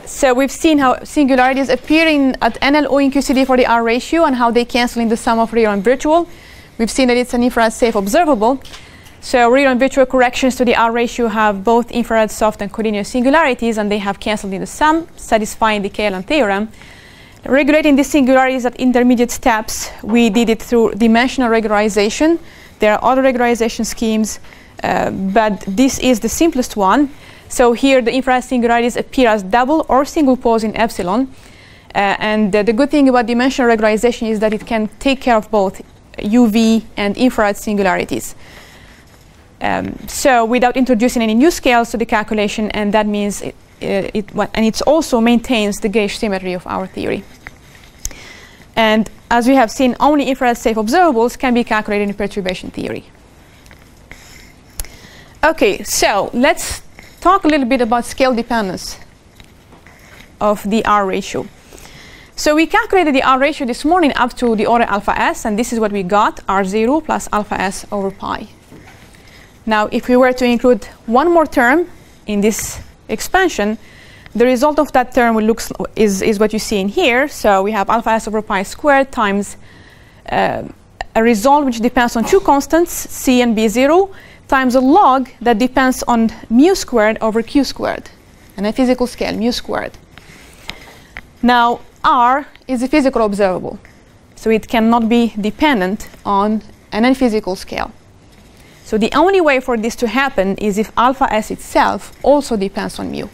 So we've seen how singularities appear at NLO in QCD for the R ratio and how they cancel in the sum of real and virtual. We've seen that it's an infrared safe observable. So real and virtual corrections to the R ratio have both infrared soft and collinear singularities, and they have cancelled in the sum, satisfying the KLM theorem. Regulating the singularities at intermediate steps, we did it through dimensional regularization. There are other regularization schemes, but this is the simplest one. So here the infrared singularities appear as double or single pose in epsilon. And the good thing about dimensional regularization is that it can take care of both UV and infrared singularities. So without introducing any new scales to the calculation, and that means it also maintains the gauge symmetry of our theory. And as we have seen, only infrared safe observables can be calculated in perturbation theory. Okay, so let's talk a little bit about scale dependence of the R ratio. So we calculated the R ratio this morning up to the order alpha s, and this is what we got, R0 plus alpha s over pi. Now, if we were to include one more term in this expansion, the result of that term is what you see in here. So we have alpha s over pi squared times a result which depends on two constants, c and b0, times a log that depends on mu squared over q squared, and a physical scale, mu squared. Now, R is a physical observable, so it cannot be dependent on an unphysical scale. So the only way for this to happen is if alpha s itself also depends on mu.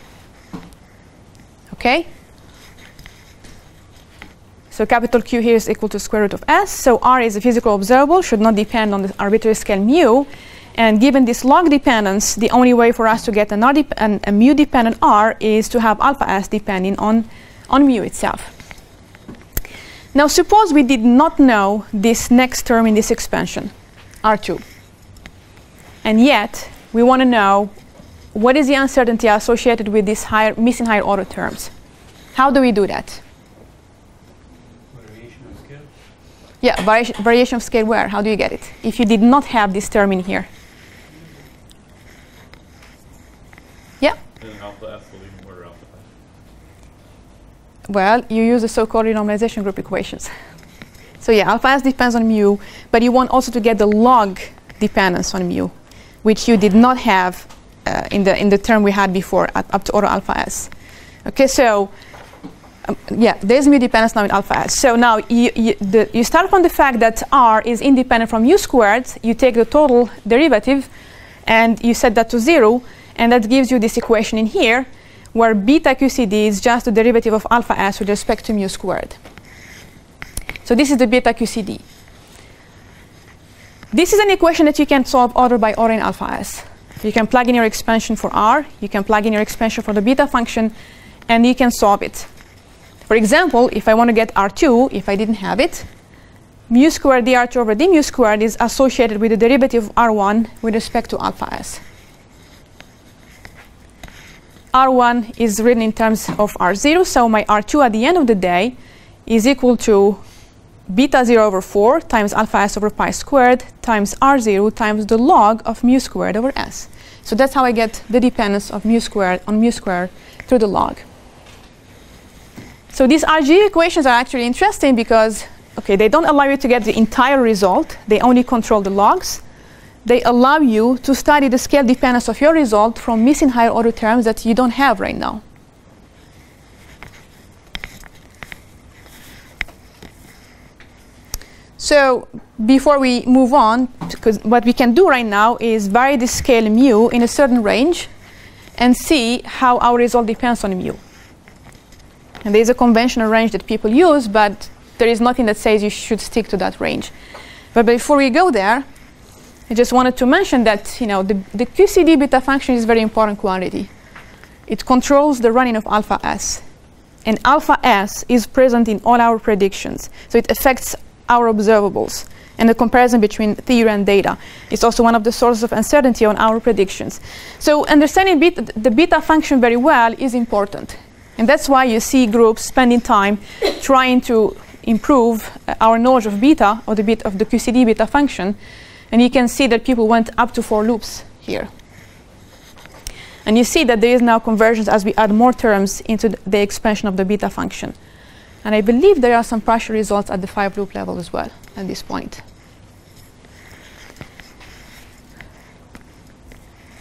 Okay? So capital Q here is equal to square root of s. So R is a physical observable, should not depend on the arbitrary scale mu. And given this log dependence, the only way for us to get a mu dependent R is to have alpha s depending on mu itself. Now suppose we did not know this next term in this expansion, R2. And yet, we want to know what is the uncertainty associated with these missing higher order terms. How do we do that? Variation of scale? Yeah, variation of scale where? How do you get it? If you did not have this term in here. Yeah? Then alpha s will be more alpha s. Well, you use the so-called renormalization group equations. So yeah, alpha s depends on mu, but you want also to get the log dependence on mu, which you did not have in the term we had before up to order alpha s. Okay, so yeah, there's mu dependence now in alpha s. So now you start from the fact that R is independent from mu squared. You take the total derivative and you set that to 0, and that gives you this equation in here where beta QCD is just the derivative of alpha s with respect to mu squared. So this is the beta QCD. This is an equation that you can solve order by order in alpha s. You can plug in your expansion for R, you can plug in your expansion for the beta function, and you can solve it. For example, if I want to get R2, if I didn't have it, mu squared dr2 over d mu squared is associated with the derivative of R1 with respect to alpha s. R1 is written in terms of R0, so my R2 at the end of the day is equal to beta 0 over 4 times alpha s over pi squared times R0 times the log of mu squared over s. So that's how I get the dependence of mu squared on mu squared through the log. So these RG equations are actually interesting because, okay, they don't allow you to get the entire result. They only control the logs. They allow you to study the scale dependence of your result from missing higher order terms that you don't have right now. So before we move on, because what we can do right now is vary the scale mu in a certain range and see how our result depends on mu. And there is a conventional range that people use, but there is nothing that says you should stick to that range. But before we go there, I just wanted to mention that, you know, the QCD beta function is a very important quantity. It controls the running of alpha s. And alpha s is present in all our predictions. So it affects our observables and the comparison between theory and data. It's also one of the sources of uncertainty on our predictions. So understanding the beta function very well is important. And that's why you see groups spending time trying to improve our knowledge of beta, or the QCD beta function. And you can see that people went up to 4 loops here. And you see that there is now convergence as we add more terms into the expansion of the beta function. And I believe there are some partial results at the 5-loop level as well at this point.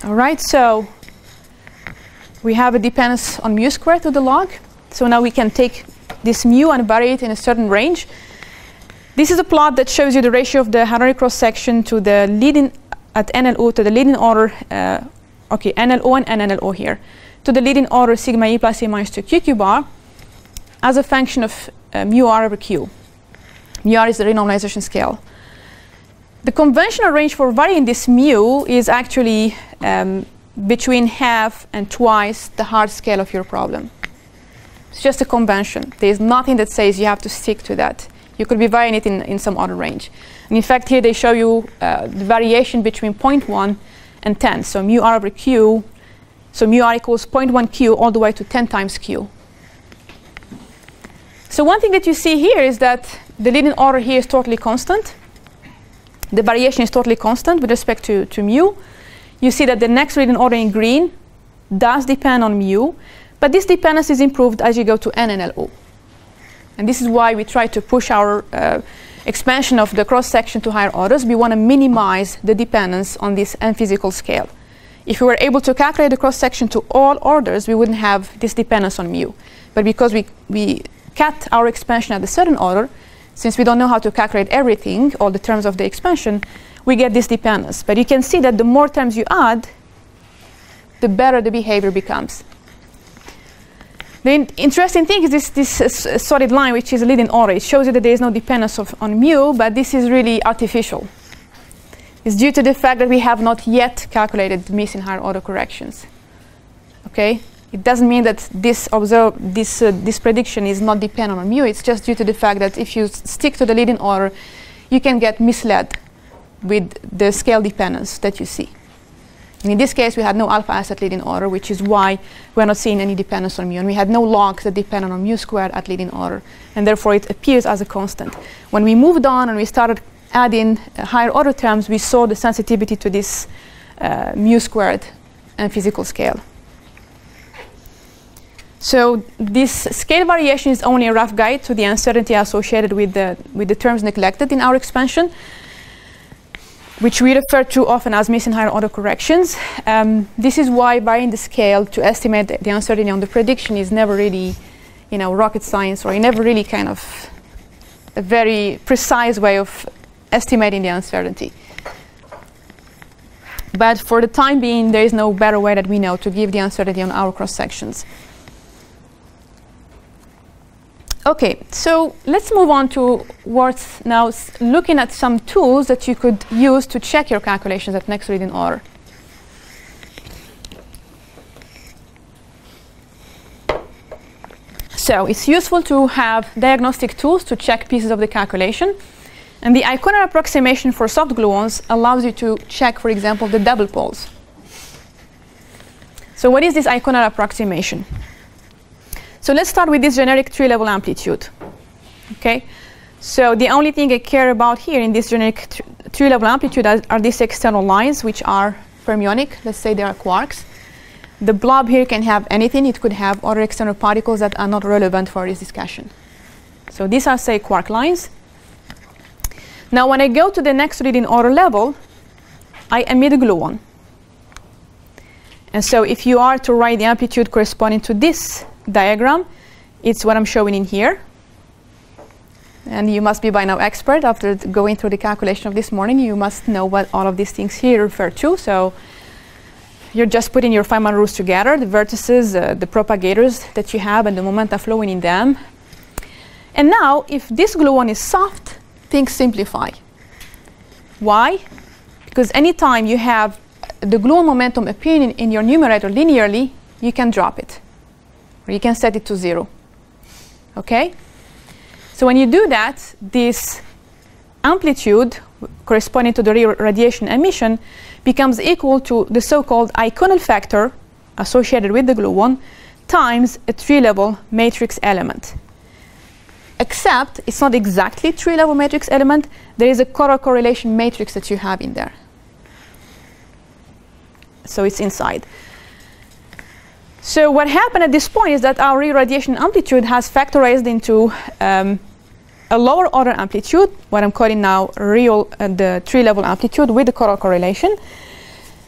All right, so we have a dependence on mu squared to the log. So now we can take this mu and vary it in a certain range. This is a plot that shows you the ratio of the Hadronic cross-section to the leading at NLO to the leading order, NLO and NLO here, to the leading order sigma e plus e minus 2 q bar as a function of mu r over q. Mu r is the renormalization scale. The conventional range for varying this mu is actually between half and twice the hard scale of your problem. It's just a convention. There's nothing that says you have to stick to that. You could be varying it in some other range. And in fact, here they show you the variation between 0.1 and 10. So mu r over q, so mu r equals 0.1 q all the way to 10 times q. So one thing that you see here is that the leading order here is totally constant. The variation is totally constant with respect to mu. You see that the next leading order in green does depend on mu, but this dependence is improved as you go to n and NLO. And this is why we try to push our expansion of the cross-section to higher orders. We want to minimize the dependence on this n-physical scale. If we were able to calculate the cross-section to all orders, we wouldn't have this dependence on mu. But because we cut our expansion at a certain order, since we don't know how to calculate everything, all the terms of the expansion, we get this dependence. But you can see that the more terms you add, the better the behavior becomes. The interesting thing is this solid line, which is a leading order. It shows you that there is no dependence on mu, but this is really artificial. It's due to the fact that we have not yet calculated missing higher order corrections. Okay? It doesn't mean that this prediction is not dependent on mu. It's just due to the fact that if you stick to the leading order, you can get misled with the scale dependence that you see. And in this case, we had no alpha s at leading order, which is why we're not seeing any dependence on mu. And we had no logs that depend on mu squared at leading order. And therefore, it appears as a constant. When we moved on and we started adding higher order terms, we saw the sensitivity to this mu squared and physical scale. So this scale variation is only a rough guide to the uncertainty associated with the terms neglected in our expansion, which we refer to often as missing higher order corrections. This is why varying the scale to estimate the uncertainty on the prediction is never really, rocket science, or never really kind of a very precise way of estimating the uncertainty. But for the time being, there is no better way that we know to give the uncertainty on our cross sections. Okay, so let's move on towards now looking at some tools that you could use to check your calculations at next reading order. So it's useful to have diagnostic tools to check pieces of the calculation. And the Eikonal approximation for soft gluons allows you to check, for example, the double poles. So what is this Eikonal approximation? So let's start with this generic tree-level amplitude. Okay, so the only thing I care about here in this generic tree-level amplitude are these external lines, which are fermionic. Let's say they are quarks. The blob here can have anything. It could have other external particles that are not relevant for this discussion. So these are, say, quark lines. Now, when I go to the next reading order level, I emit a gluon. And so if you are to write the amplitude corresponding to this diagram, it's what I'm showing in here. And you must be by now expert. After going through the calculation of this morning, you must know what all of these things here refer to. So you're just putting your Feynman rules together, the vertices, the propagators that you have, and the momenta flowing in them. And now, if this gluon is soft, things simplify. Why? Because anytime you have the gluon momentum appearing in your numerator linearly, you can drop it. Or you can set it to 0. Okay? So when you do that, this amplitude corresponding to the radiation emission becomes equal to the so-called Eikonal factor associated with the gluon times a tree-level matrix element. Except it's not exactly tree-level matrix element. There is a correlation matrix that you have in there. So it's inside. So what happened at this point is that our real radiation amplitude has factorized into a lower order amplitude, what I'm calling now the tree-level amplitude with the correlation.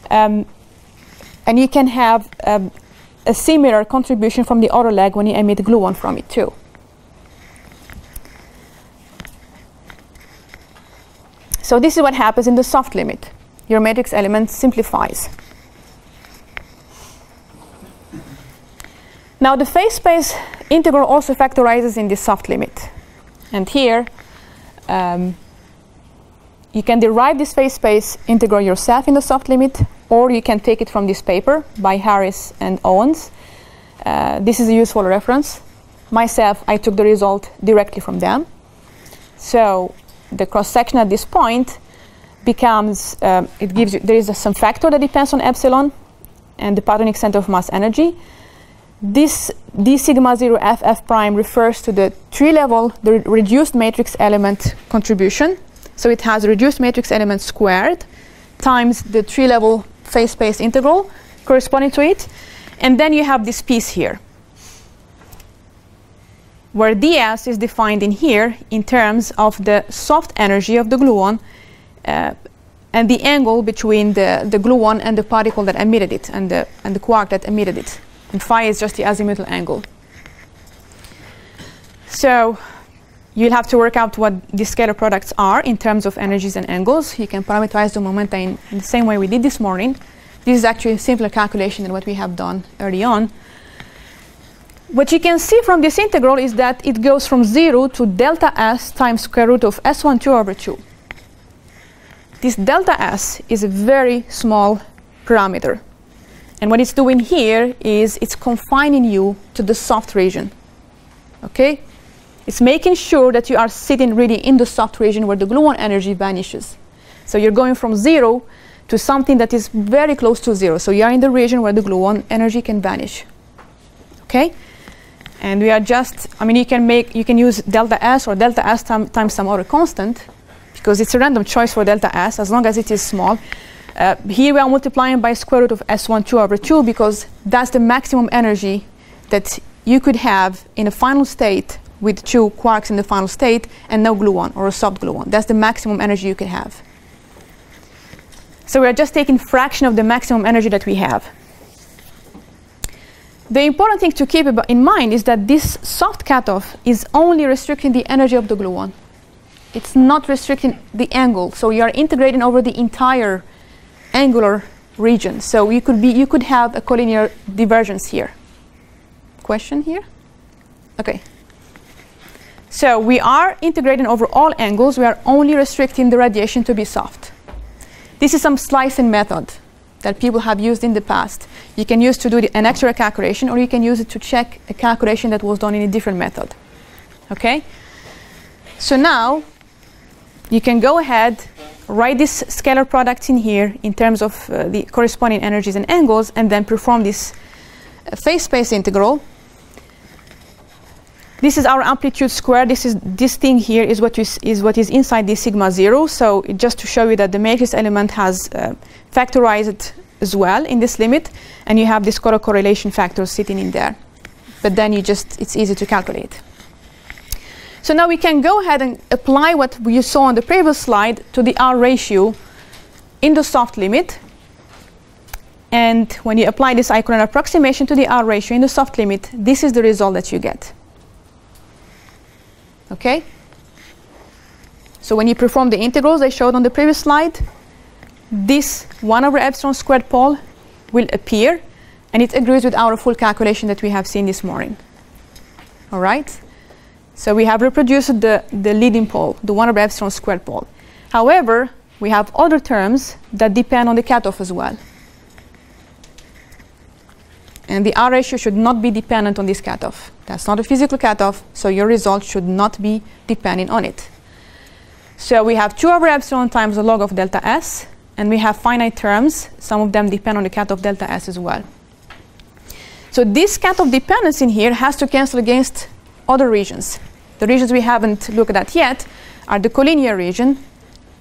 And you can have a similar contribution from the other leg when you emit gluon from it too. So this is what happens in the soft limit. Your matrix element simplifies. Now the phase space integral also factorizes in the soft limit. And here, you can derive this phase space integral yourself in the soft limit, or you can take it from this paper by Harris and Owens. This is a useful reference. Myself, I took the result directly from them. So the cross-section at this point becomes, it gives you, there is some factor that depends on epsilon and the Hadronic center of mass energy. This d sigma 0 f prime refers to the tree-level, the reduced matrix element contribution. So it has reduced matrix element squared times the tree-level phase space integral corresponding to it. And then you have this piece here, where ds is defined in here in terms of the soft energy of the gluon and the angle between the gluon and the particle that emitted it and the quark that emitted it. And phi is just the azimuthal angle. So you'll have to work out what the scalar products are in terms of energies and angles. You can parameterize the momenta in the same way we did this morning. This is actually a simpler calculation than what we have done early on. What you can see from this integral is that it goes from 0 to delta s times square root of s12 over 2. This delta s is a very small parameter. And what it's doing here is it's confining you to the soft region. Okay? It's making sure that you are sitting really in the soft region where the gluon energy vanishes. So you're going from 0 to something that is very close to 0. So you are in the region where the gluon energy can vanish. Okay? And we are just, I mean, you can use delta s or delta s times some other constant, because it's a random choice for delta s as long as it is small. Here we are multiplying by square root of s12 over 2 because that's the maximum energy that you could have in a final state with two quarks in the final state and no gluon or a soft gluon. That's the maximum energy you could have. So we are just taking fraction of the maximum energy that we have. The important thing to keep in mind is that this soft cutoff is only restricting the energy of the gluon. It's not restricting the angle. So you are integrating over the entire angular region. So you could have a collinear divergence here. Question here? Okay. So we are integrating over all angles. We are only restricting the radiation to be soft. This is some slicing method that people have used in the past. You can use to do an extra calculation, or you can use it to check a calculation that was done in a different method. Okay? So now you can go ahead, write this scalar product in here in terms of the corresponding energies and angles, and then perform this phase space integral. This is our amplitude squared. This thing here is what is inside the sigma 0. So just to show you that the matrix element has factorized as well in this limit, and you have this correlation factor sitting in there. But then it's easy to calculate. So now we can go ahead and apply what you saw on the previous slide to the R ratio in the soft limit. And when you apply this Eikonal approximation to the R ratio in the soft limit, this is the result that you get. Okay? So when you perform the integrals I showed on the previous slide, this 1 over epsilon squared pole will appear, and it agrees with our full calculation that we have seen this morning. All right? So we have reproduced the leading pole, the 1 over epsilon squared pole. However, we have other terms that depend on the cutoff as well. And the R ratio should not be dependent on this cutoff. That's not a physical cutoff, so your result should not be depending on it. So we have 2 over epsilon times the log of delta s, and we have finite terms. Some of them depend on the cutoff delta s as well. So this cutoff dependence in here has to cancel against other regions. The regions we haven't looked at yet are the collinear region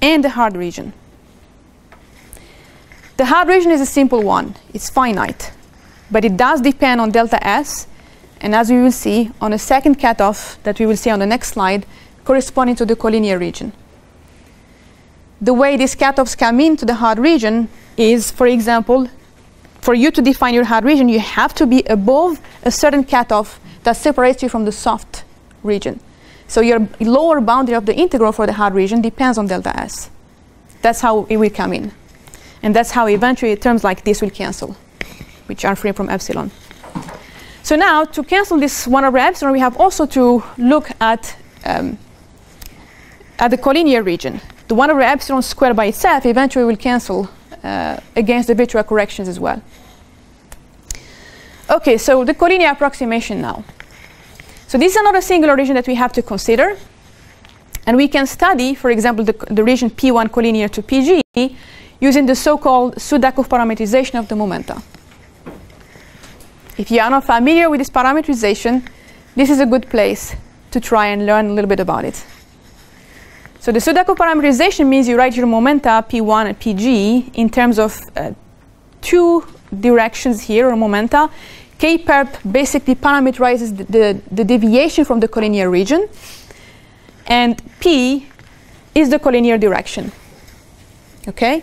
and the hard region. The hard region is a simple one. It's finite. but it does depend on delta S, and as we will see on a second cutoff that we will see on the next slide, corresponding to the collinear region. The way these cutoffs come into the hard region is, for example, for you to define your hard region, you have to be above a certain cutoff that separates you from the soft region. So your lower boundary of the integral for the hard region depends on delta S. That's how it will come in. And that's how eventually terms like this will cancel, which are free from epsilon. So now, to cancel this 1 over epsilon, we have also to look at the collinear region. The 1 over epsilon squared by itself eventually will cancel against the virtual corrections as well. Okay, so the collinear approximation now. So this is another singular region that we have to consider. And we can study, for example, the region P1 collinear to PG using the so-called Sudakov parametrization of the momenta. If you are not familiar with this parametrization, this is a good place to try and learn a little bit about it. So the Sudakov parametrization means you write your momenta P1 and PG in terms of two directions here, or momenta. K-perp basically parameterizes the deviation from the collinear region, and P is the collinear direction. Okay?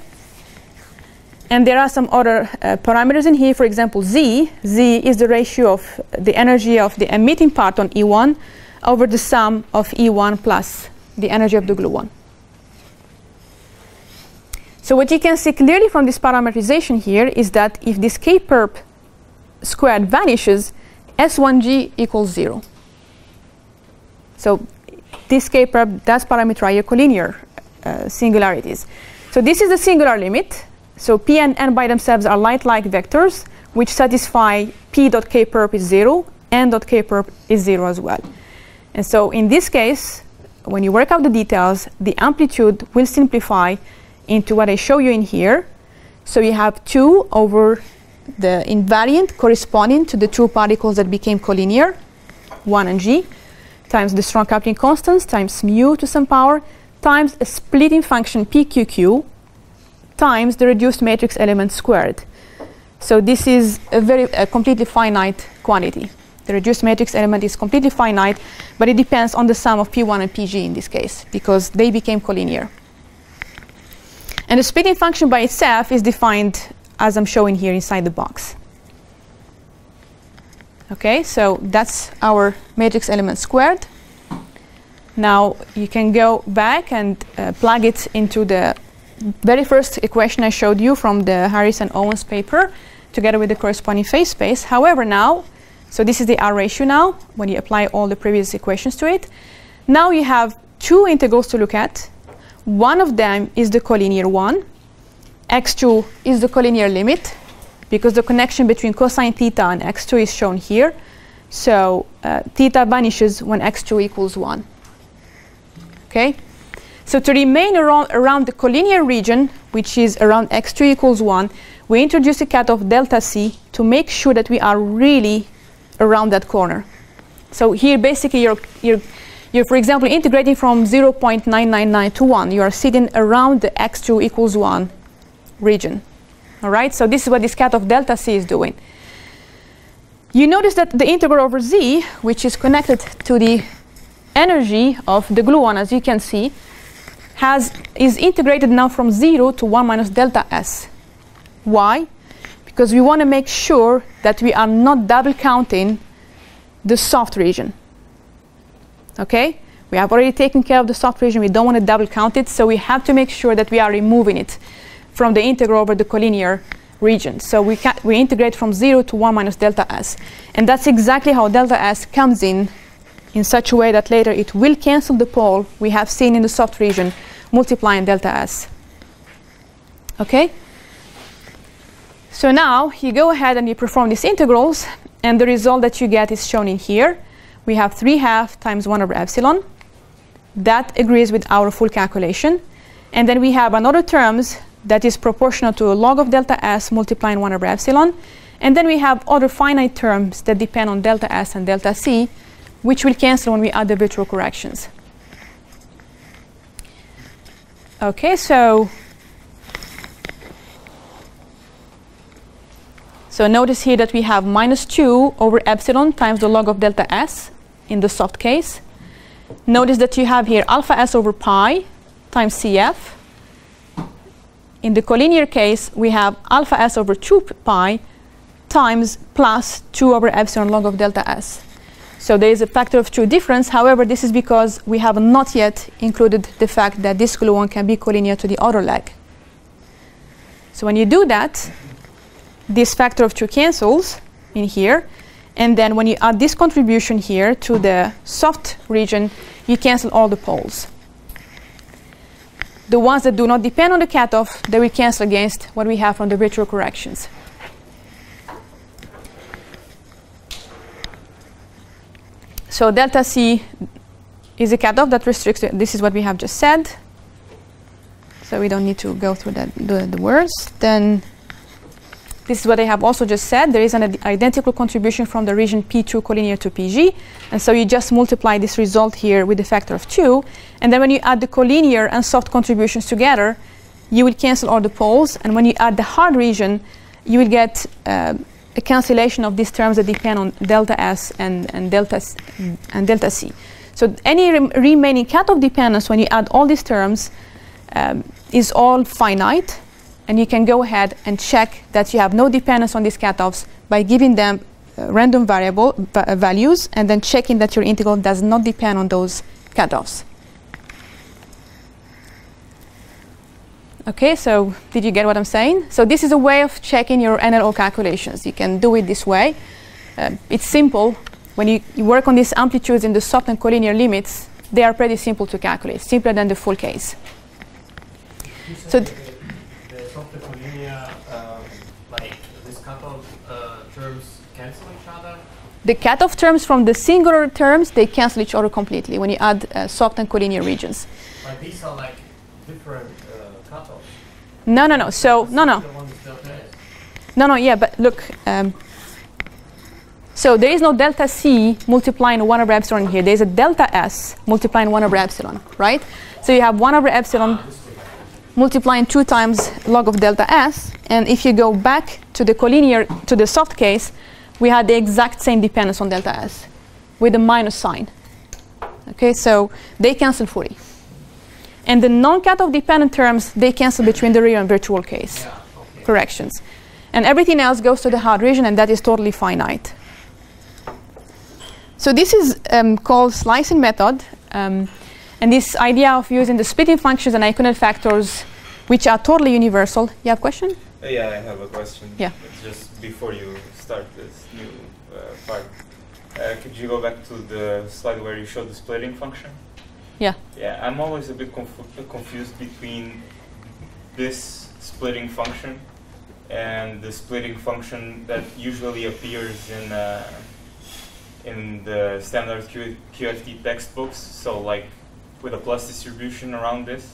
And there are some other parameters in here. For example, Z. Z is the ratio of the energy of the emitting part on E1 over the sum of E1 plus the energy of the gluon. So what you can see clearly from this parametrization here is that if this K-perp squared vanishes, S1G equals 0. So this K-perp does parameterize your collinear singularities. So this is the singular limit. So P and N by themselves are light-like vectors which satisfy P.K-perp is 0, N.K-perp is 0 as well. And so in this case, when you work out the details, the amplitude will simplify into what I show you in here. So you have 2 over the invariant corresponding to the two particles that became collinear, 1 and G, times the strong coupling constants, times mu to some power, times a splitting function PQQ, times the reduced matrix element squared. So this is a completely finite quantity. The reduced matrix element is completely finite, but it depends on the sum of P1 and PG in this case, because they became collinear. And the splitting function by itself is defined as I'm showing here inside the box. Okay, so that's our matrix element squared. Now you can go back and plug it into the very first equation I showed you from the Harris and Owens paper, together with the corresponding phase space. However, now, so this is the R ratio now, when you apply all the previous equations to it. Now you have two integrals to look at. One of them is the collinear one. X2 is the collinear limit, because the connection between cosine theta and x2 is shown here. So theta vanishes when x2 equals 1. Okay? So to remain around the collinear region, which is around x2 equals 1, we introduce a cutoff delta C to make sure that we are really around that corner. So here basically you're for example integrating from 0.999 to 1. You are sitting around the x2 equals 1 region. All right, so this is what this cutoff delta C is doing. You notice that the integral over Z, which is connected to the energy of the gluon, as you can see, is integrated now from 0 to 1 minus delta S. Why? Because we want to make sure that we are not double counting the soft region. Okay? We have already taken care of the soft region. We don't want to double count it, so we have to make sure that we are removing it from the integral over the collinear region. So we integrate from 0 to 1 minus delta S. And that's exactly how delta S comes in such a way that later it will cancel the pole we have seen in the soft region multiplying delta S. Okay? So now you go ahead and you perform these integrals, and the result that you get is shown in here. We have 3/2 times 1 over epsilon. That agrees with our full calculation. And then we have another terms that is proportional to a log of delta S multiplying 1 over epsilon. And then we have other finite terms that depend on delta S and delta C, which will cancel when we add the virtual corrections. Okay, so So notice here that we have minus 2 over epsilon times the log of delta S in the soft case. Notice that you have here alpha S over pi times CF. In the collinear case, we have alpha S over 2 pi times plus 2 over epsilon log of delta S. So there is a factor of 2 difference. However, this is because we have not yet included the fact that this gluon can be collinear to the other leg. So when you do that, this factor of 2 cancels in here. And then when you add this contribution here to the soft region, you cancel all the poles. The ones that do not depend on the cutoff, they will cancel against what we have from the virtual corrections. So delta C is a cutoff that restricts it. This is what we have just said. So we don't need to go through the words. Then this is what I have also just said. There is an identical contribution from the region P2 collinear to PG. And so you just multiply this result here with the factor of 2. And then when you add the collinear and soft contributions together, you will cancel all the poles. And when you add the hard region, you will get a cancellation of these terms that depend on delta S and delta C. So any remaining cutoff dependence, when you add all these terms, is all finite. And you can go ahead and check that you have no dependence on these cutoffs by giving them random variable values and then checking that your integral does not depend on those cutoffs. Okay, so did you get what I'm saying? So this is a way of checking your NLO calculations. You can do it this way. It's simple. When you work on these amplitudes in the soft and collinear limits, they are pretty simple to calculate, simpler than the full case. So terms cancel each other? The cutoff terms from the singular terms, they cancel each other completely when you add soft and collinear regions. But these are like different cutoffs. No. So, no. Yeah, but look. So there is no delta C multiplying 1 over epsilon here. There is a delta S multiplying 1 over epsilon, right? So you have 1 over epsilon multiplying 2 times log of delta S. And if you go back to the collinear, to the soft case, we had the exact same dependence on delta S with a minus sign. Okay, so they cancel fully. And the non-cutoff dependent terms, they cancel between the real and virtual case corrections. And everything else goes to the hard region, and that is totally finite. So this is called slicing method. And this idea of using the splitting functions and Eikonal factors, which are totally universal. You have a question? Yeah, I have a question. Yeah. Just before you start this new part, could you go back to the slide where you showed the splitting function? Yeah. Yeah, I'm always a bit confused between this splitting function and the splitting function that usually appears in the standard QFT textbooks. So like with a plus distribution around this.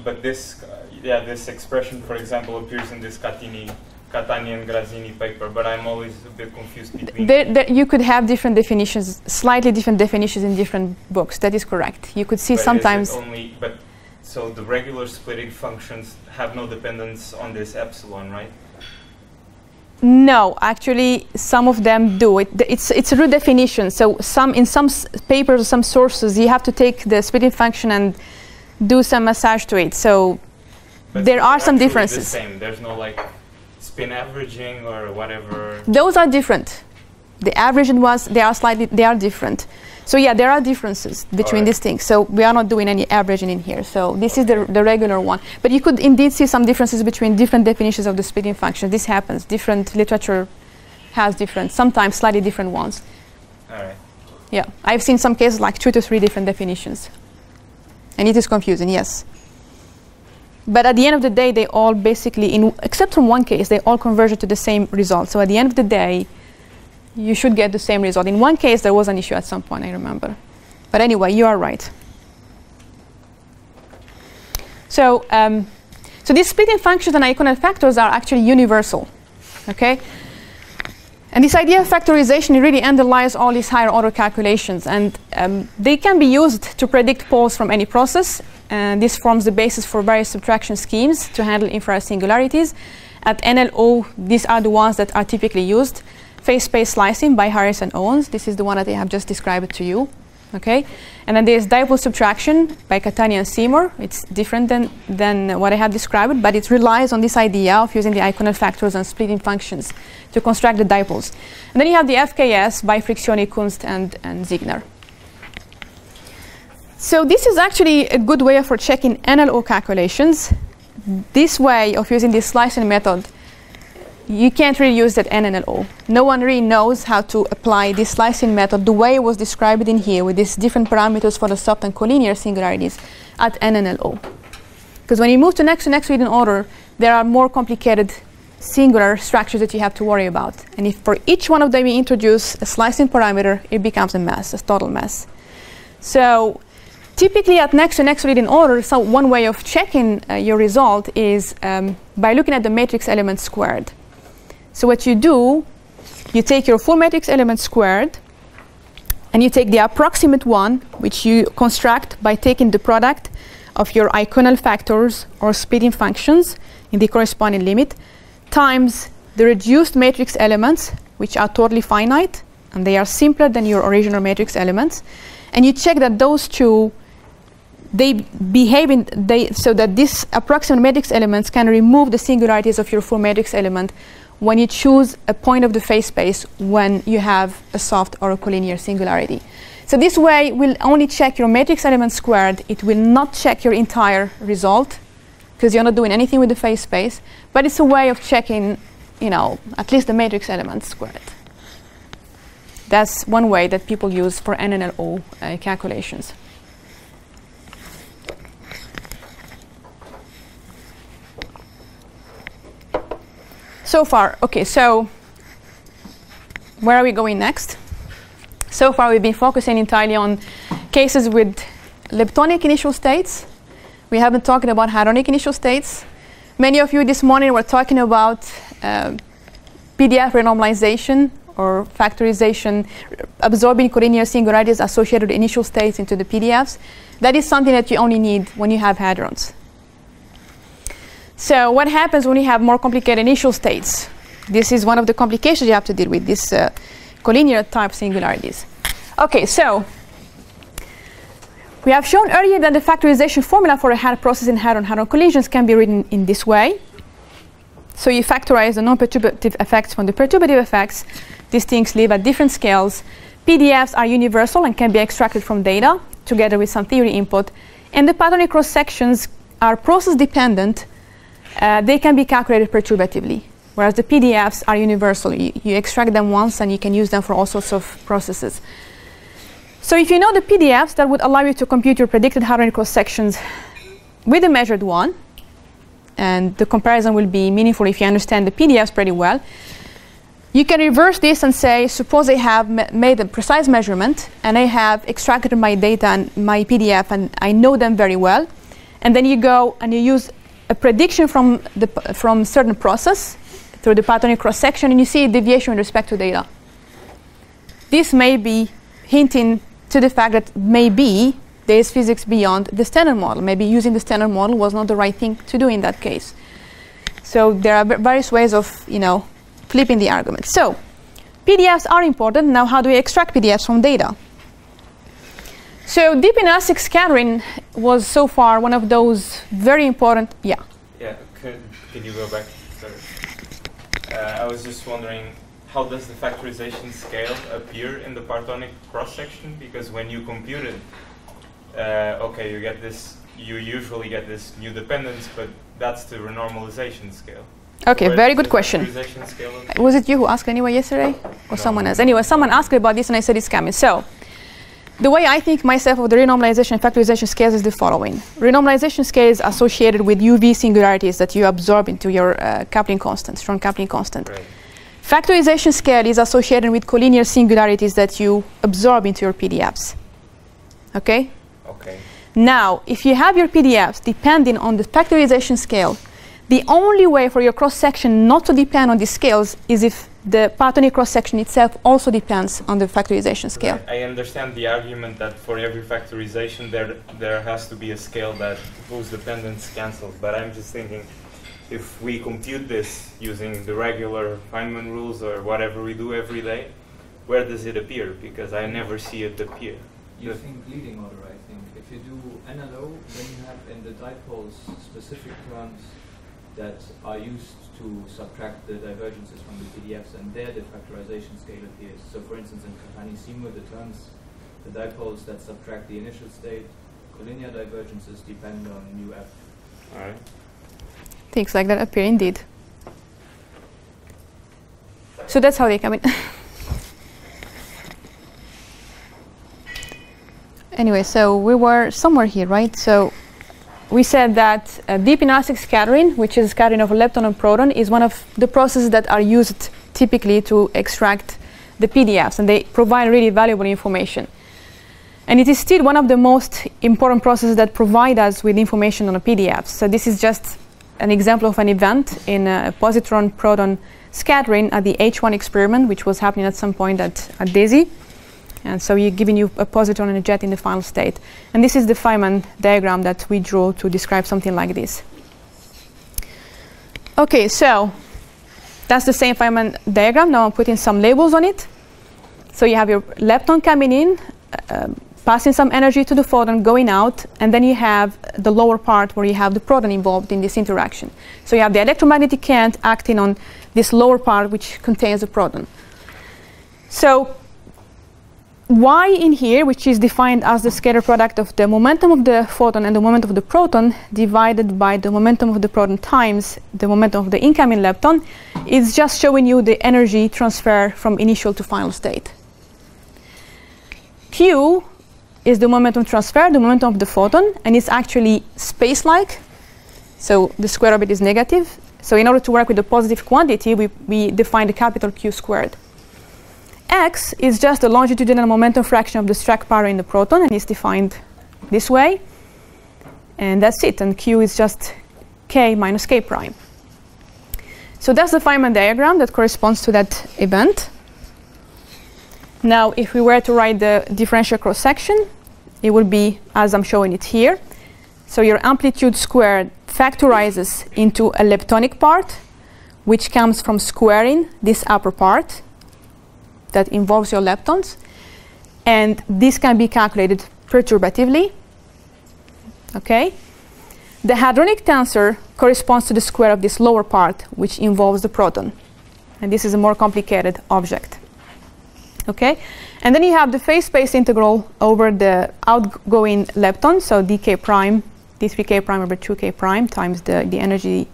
But this, this expression, for example, appears in this Catani and Grazzini paper, but I'm always a bit confused between... You could have different definitions, slightly different definitions in different books. That is correct. You could see but sometimes... So the regular splitting functions have no dependence on this epsilon, right? No, actually, some of them do. It's a root definition. So in some papers, some sources, you have to take the splitting function and do some massage to it. So but there are some differences. The same. There's no like spin averaging or whatever. Those are different. The average and they are different. So yeah, there are differences between these things. So we are not doing any averaging in here. So this is the regular one. But you could indeed see some differences between different definitions of the splitting function. This happens. Different literature has different, sometimes slightly different ones. All right. Yeah, I've seen some cases like 2 to 3 different definitions. And it is confusing, yes. But at the end of the day, they all basically, except from one case, they all converge to the same result. So at the end of the day, you should get the same result. In one case, there was an issue at some point, I remember. But anyway, you are right. So, so these splitting functions and Eikonal factors are actually universal, okay? And this idea of factorization really underlies all these higher order calculations. And they can be used to predict poles from any process. and this forms the basis for various subtraction schemes to handle infrared singularities. At NLO, these are the ones that are typically used. Phase space slicing by Harris and Owens. This is the one that I have just described to you. Okay, and then there's dipole subtraction by Catania and Seymour. It's different than what I have described, but it relies on this idea of using the Eikonal factors and splitting functions to construct the dipoles. And then you have the FKS by Friccioni, Kunst, and Ziegner. So this is actually a good way for checking NLO calculations. This way of using this slicing method, you can't really use that NLO. No one really knows how to apply this slicing method the way it was described in here with these different parameters for the soft and collinear singularities at NLO. Because when you move to next reading order, there are more complicated singular structures that you have to worry about. And if for each one of them you introduce a slicing parameter, it becomes a mess, a total mess. So typically at next reading order, so one way of checking your result is by looking at the matrix element squared. So what you do, you take your full matrix element squared, and you take the approximate one, which you construct by taking the product of your Eikonal factors or splitting functions in the corresponding limit, times the reduced matrix elements, which are totally finite, and they are simpler than your original matrix elements. And you check that those two, they behave so that these approximate matrix elements can remove the singularities of your full matrix element when you choose a point of the phase space when you have a soft or a collinear singularity. So this way will only check your matrix element squared. It will not check your entire result because you're not doing anything with the phase space, but it's a way of checking, you know, at least the matrix element squared. That's one way that people use for NNLO calculations. So far, okay, so where are we going next? So far, we've been focusing entirely on cases with leptonic initial states. We haven't talked about hadronic initial states. Many of you this morning were talking about PDF renormalization or factorization, absorbing collinear singularities associated with initial states into the PDFs. That is something that you only need when you have hadrons. So what happens when you have more complicated initial states? This is one of the complications you have to deal with, these collinear type singularities. Okay, so we have shown earlier that the factorization formula for a process in hadron-hadron collisions can be written in this way. So you factorize the non-perturbative effects from the perturbative effects. These things live at different scales. PDFs are universal and can be extracted from data together with some theory input. And the Hadronic cross-sections are process-dependent. They can be calculated perturbatively, whereas the PDFs are universal. You extract them once and you can use them for all sorts of processes. So if you know the PDFs, that would allow you to compute your predicted Hadronic cross-sections with a measured one. And the comparison will be meaningful if you understand the PDFs pretty well. You can reverse this and say, suppose I have made a precise measurement and I have extracted my data and my PDF and I know them very well. And then you go and you use a prediction from certain process through the Hadronic cross-section, and you see a deviation with respect to data. This may be hinting to the fact that maybe there is physics beyond the standard model. Maybe using the standard model was not the right thing to do in that case. So there are various ways of, you know, flipping the argument. So PDFs are important. Now, how do we extract PDFs from data? So deep inelastic scattering was so far one of those very important. Yeah. Yeah. Can you go back? Sorry. I was just wondering, how does the factorization scale appear in the Hadronic cross-section? Because when you compute it, okay, you get this. You usually get this new dependence, but that's the renormalization scale. Okay, very good question. Was it you who asked anyway yesterday, or someone else? Anyway, someone asked about this, and I said it's coming. So the way I think myself of the renormalization and factorization scales is the following. Renormalization scale is associated with UV singularities that you absorb into your coupling constant, strong coupling constant. Right. Factorization scale is associated with collinear singularities that you absorb into your PDFs. Okay? Okay. Now, if you have your PDFs depending on the factorization scale, the only way for your cross-section not to depend on these scales is if the partonic cross-section itself also depends on the factorization scale. I understand the argument that for every factorization there has to be a scale that whose dependence cancels, but I'm just thinking if we compute this using the regular Feynman rules or whatever we do every day, where does it appear? Because I never see it appear. You think leading order, I think. If you do NLO, then you have in the dipoles specific terms that are used to subtract the divergences from the PDFs, and there the factorization scale appears. So for instance, in Hadronic, the terms, the dipoles that subtract the initial state, collinear divergences depend on mu f. All right. Things like that appear indeed. So that's how they come in. Anyway, so we were somewhere here, right? So we said that deep inelastic scattering, which is scattering of a lepton and proton, is one of the processes that are used typically to extract the PDFs, and they provide really valuable information. And it is still one of the most important processes that provide us with information on a PDF. So this is just an example of an event in a positron-proton scattering at the H1 experiment, which was happening at some point at DESY. And so you're giving you a positron and a jet in the final state. And this is the Feynman diagram that we drew to describe something like this. OK, so that's the same Feynman diagram. Now I'm putting some labels on it. So you have your lepton coming in, passing some energy to the photon, going out, and then you have the lower part where you have the proton involved in this interaction. So you have the electromagnetic current acting on this lower part, which contains the proton. So Y in here, which is defined as the scalar product of the momentum of the photon and the momentum of the proton divided by the momentum of the proton times the momentum of the incoming lepton, is just showing you the energy transfer from initial to final state. Q is the momentum transfer, the momentum of the photon, and it's actually space-like. So the square of it is negative. So in order to work with the positive quantity, we define the capital Q squared. X is just the longitudinal momentum fraction of the Strack power in the proton, and it's defined this way. And that's it. And Q is just K minus K prime. So that's the Feynman diagram that corresponds to that event. Now, if we were to write the differential cross-section, it would be as I'm showing it here. So your amplitude squared factorizes into a leptonic part, which comes from squaring this upper part that involves your leptons. And this can be calculated perturbatively. Okay? The hadronic tensor corresponds to the square of this lower part, which involves the proton. And this is a more complicated object. Okay? And then you have the phase space integral over the outgoing lepton, so dk prime, d3k prime over 2k prime times the energy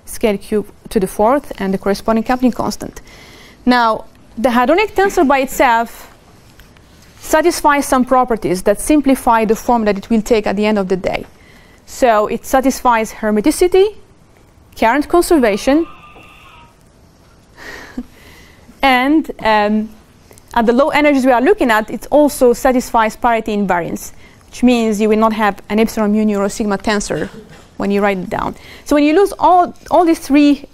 scale cube to the fourth and the corresponding coupling constant. Now, the hadronic tensor by itself satisfies some properties that simplify the form that it will take at the end of the day. So it satisfies hermiticity, current conservation, and at the low energies we are looking at, it also satisfies parity invariance, which means you will not have an epsilon mu nu or sigma tensor when you write it down. So when you lose all these three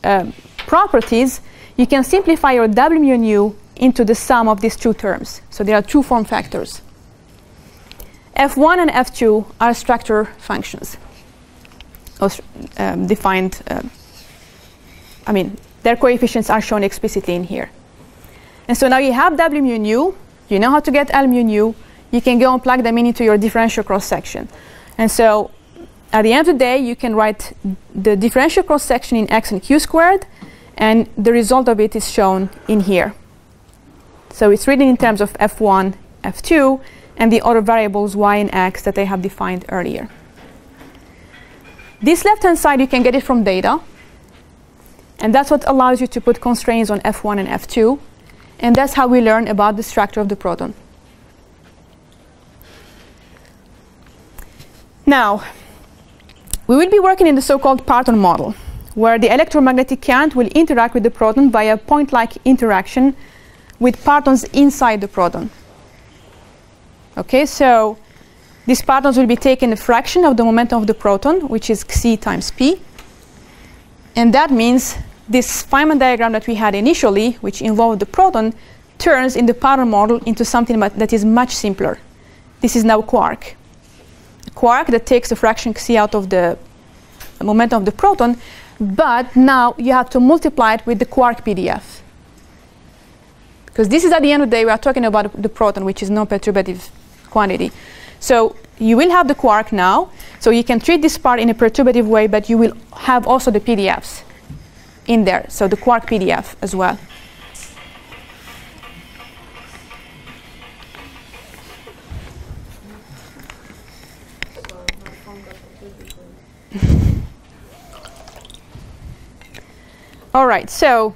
properties, you can simplify your W mu nu into the sum of these two terms. So there are two form factors. F1 and F2 are structure functions. Defined, I mean, their coefficients are shown explicitly in here. And so now you have W mu nu, you know how to get L mu nu, you can go and plug them into your differential cross-section. And so at the end of the day, you can write the differential cross-section in X and Q squared, and the result of it is shown in here. So it's written in terms of F1, F2, and the other variables Y and X that I have defined earlier. This left-hand side, you can get it from data. And that's what allows you to put constraints on F1 and F2. And that's how we learn about the structure of the proton. Now, we will be working in the so-called parton model, where the electromagnetic current will interact with the proton by a point-like interaction with partons inside the proton. Okay, so these partons will be taking a fraction of the momentum of the proton, which is Xc times P. And that means this Feynman diagram that we had initially, which involved the proton, turns in the pattern model into something that is much simpler. This is now quark. Quark that takes the fraction c out of the momentum of the proton, but now you have to multiply it with the quark PDF. Because this is, at the end of the day, we are talking about the proton, which is non-perturbative quantity. So you will have the quark now, so you can treat this part in a perturbative way, but you will have also the PDFs in there, so the quark PDF as well. All right, so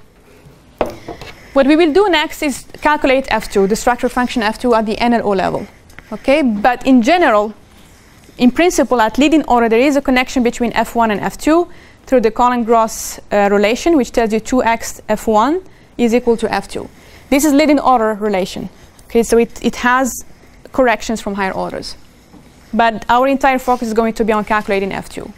what we will do next is calculate F2, the structure function F2 at the NLO level. Okay, but in general, in principle, at leading order, there is a connection between F1 and F2 through the Collin-Gross relation, which tells you 2x F1 is equal to F2. This is leading order relation. Okay, so it has corrections from higher orders. But our entire focus is going to be on calculating F2.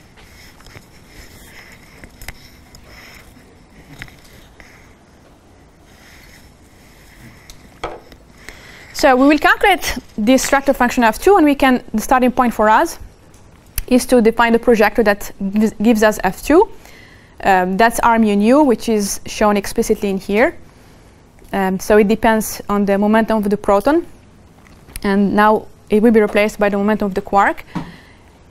So we will calculate this structure function F2, and the starting point for us is to define the projector that gives us F2. That's r mu nu, which is shown explicitly in here. So it depends on the momentum of the proton, and now it will be replaced by the momentum of the quark.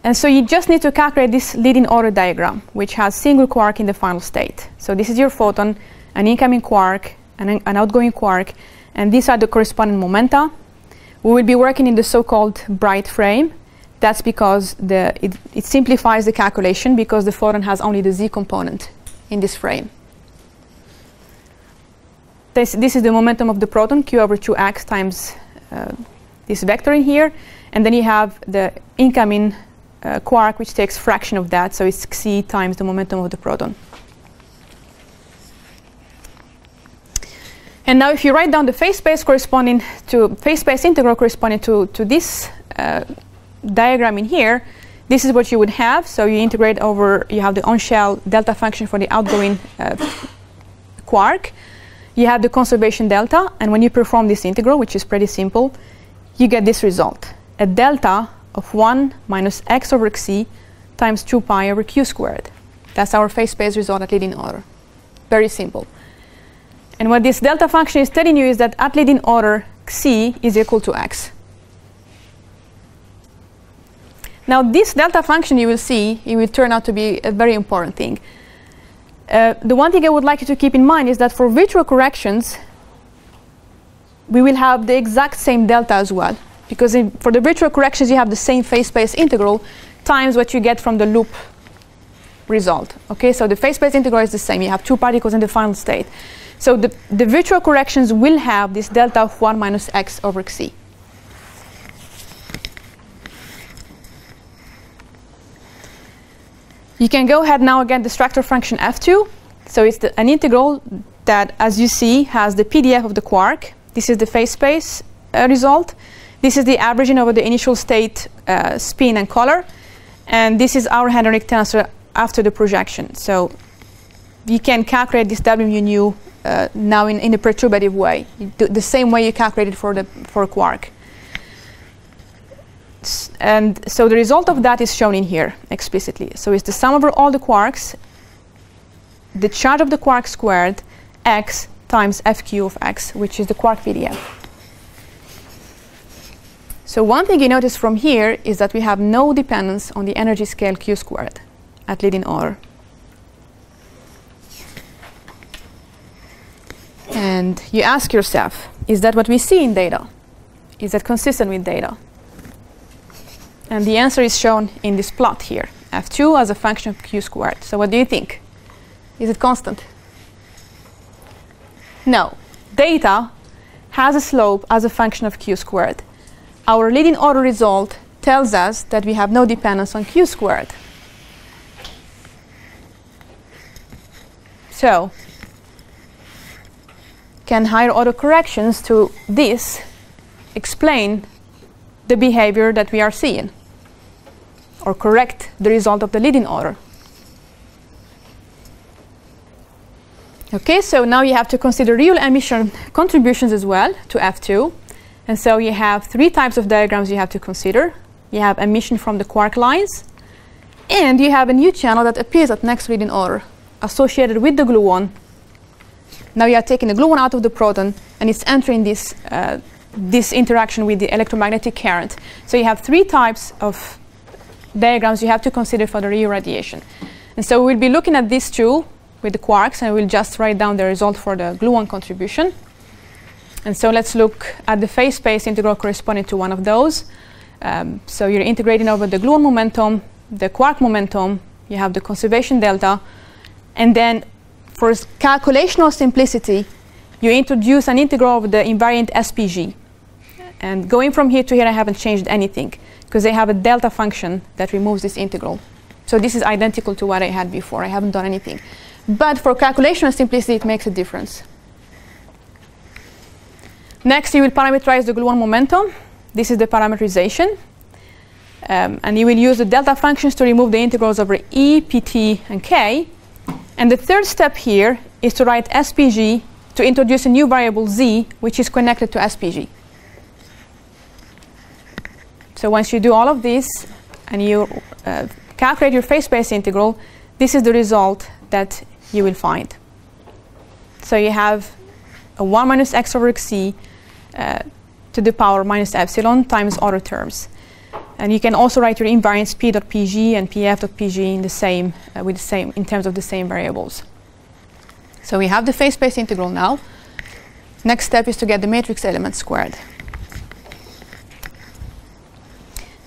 And so you just need to calculate this leading order diagram, which has single quark in the final state. So this is your photon, an incoming quark, an outgoing quark, and these are the corresponding momenta. We will be working in the so-called bright frame. That's because it simplifies the calculation because the photon has only the z component in this frame. This is the momentum of the proton, q over 2x times this vector in here. And then you have the incoming quark, which takes fraction of that. So it's c times the momentum of the proton. And now if you write down the phase space integral corresponding to this diagram in here, this is what you would have. So you integrate over, you have the on-shell delta function for the outgoing quark. You have the conservation delta, and when you perform this integral, which is pretty simple, you get this result. A delta of 1 minus x over c times 2 pi over q squared. That's our phase space result at leading order. Very simple. And what this delta function is telling you is that at leading order, c is equal to x. Now this delta function, you will see, it will turn out to be a very important thing. The one thing I would like you to keep in mind is that for virtual corrections, we will have the exact same delta as well. Because for the virtual corrections, you have the same phase space integral times what you get from the loop result. Okay, so the phase space integral is the same. You have two particles in the final state. So the virtual corrections will have this delta of 1 minus x over c. You can go ahead now again the structure function F2. So it's an integral that, as you see, has the PDF of the quark. This is the phase space result. This is the averaging over the initial state spin and color. And this is our Hadronic tensor after the projection. So you can calculate this W mu nu now in a perturbative way, the same way you calculated for a quark. And so the result of that is shown in here explicitly. So it's the sum over all the quarks, the charge of the quark squared, x times fq of x, which is the quark PDF. So one thing you notice from here is that we have no dependence on the energy scale q squared at leading order. And you ask yourself, is that what we see in data? Is that consistent with data? And the answer is shown in this plot here, F2 as a function of q squared. So what do you think? Is it constant? No. Data has a slope as a function of q squared. Our leading order result tells us that we have no dependence on q squared. So, can higher order corrections to this explain the behavior that we are seeing, or correct the result of the leading order? Okay, so now you have to consider real emission contributions as well to F2. And so you have three types of diagrams you have to consider. You have emission from the quark lines, and you have a new channel that appears at next reading order associated with the gluon. Now you are taking the gluon out of the proton, and it's entering this, this interaction with the electromagnetic current. So you have three types of diagrams you have to consider for the real radiation. And so we'll be looking at these two with the quarks, and we'll just write down the result for the gluon contribution. And so let's look at the phase space integral corresponding to one of those. So you're integrating over the gluon momentum, the quark momentum, you have the conservation delta, and then for calculational simplicity, you introduce an integral of the invariant SPG. And going from here to here, I haven't changed anything, because they have a delta function that removes this integral. So this is identical to what I had before. I haven't done anything. But for calculational simplicity, it makes a difference. Next, you will parameterize the gluon momentum. This is the parameterization. And you will use the delta functions to remove the integrals over E, Pt, and K. And the third step here is to write SPG to introduce a new variable Z, which is connected to SPG. So once you do all of this and you calculate your phase space integral, this is the result that you will find. So you have a 1 minus x over xc to the power minus epsilon times other terms. And you can also write your invariants p.pg and pf.pg in the same, in terms of the same variables. So we have the phase space integral now. Next step is to get the matrix element squared.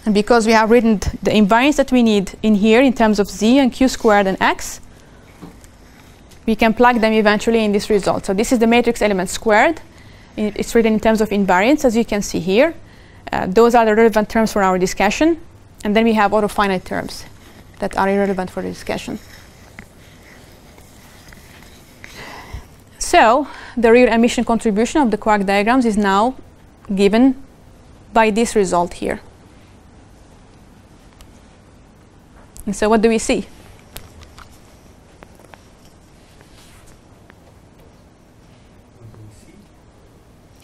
And because we have written the invariants that we need in here in terms of z and q squared and x, we can plug them eventually in this result. So this is the matrix element squared. It's written in terms of invariants, as you can see here. Those are the relevant terms for our discussion. And then we have other finite terms that are irrelevant for the discussion. So the real emission contribution of the quark diagrams is now given by this result here. And so what do we see?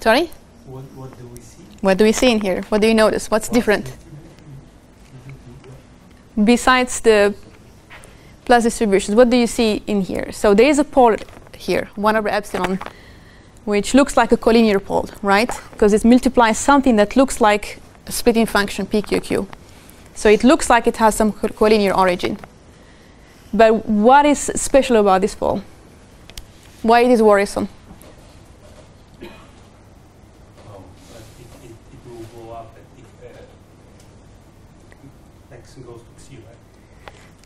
Sorry? What do we see? What do we see in here? What do you notice? What's different? Besides the plus distributions, what do you see in here? So there is a pole here, 1 over epsilon, which looks like a collinear pole, right? Because it multiplies something that looks like a splitting function, PQQ. So it looks like it has some collinear origin. But what is special about this pole? Why it is worrisome? It will go up if x goes to c, right?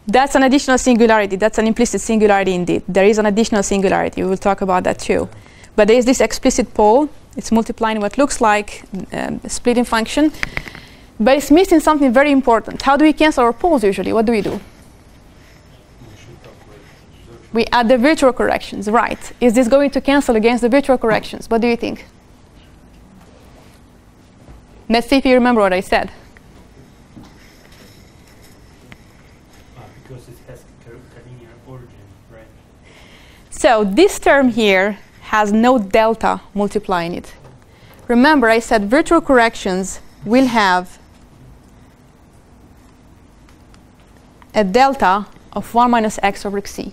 That's an additional singularity. That's an implicit singularity indeed. There is an additional singularity. We will talk about that too. But there is this explicit pole. It's multiplying what looks like a splitting function. But it's missing something very important. How do we cancel our poles usually? What do we do? We add the virtual corrections, right. Is this going to cancel against the virtual corrections? What do you think? Let's see if you remember what I said. Because it has collinear origin, right? So this term here has no delta multiplying it. Remember, I said virtual corrections will have a delta of 1 minus x over xc.